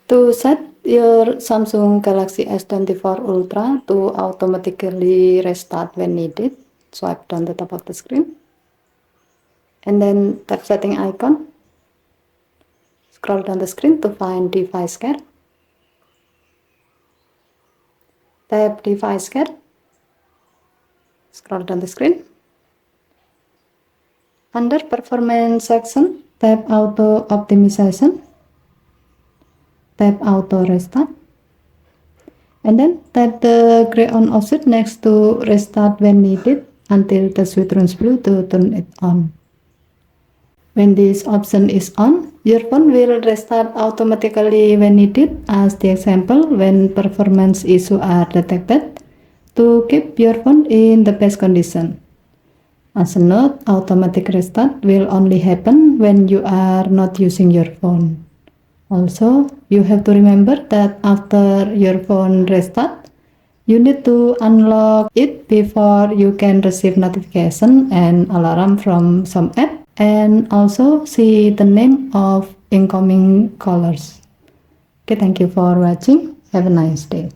To set your Samsung Galaxy S24 Ultra to automatically restart when needed, swipe down the top of the screen and then tap setting icon. Scroll down the screen to find device care. Tap device care. Scroll down the screen. Under performance section, tap auto optimization. Tap auto restart. And then tap the gray on offset next to restart when needed until the switch turns blue to turn it on. When this option is on, your phone will restart automatically when needed, as the example when performance issues are detected, to keep your phone in the best condition. As a note, automatic restart will only happen when you are not using your phone. Also, you have to remember that after your phone restart, you need to unlock it before you can receive notification and alarm from some app, and also see the name of incoming callers. Okay, thank you for watching. Have a nice day.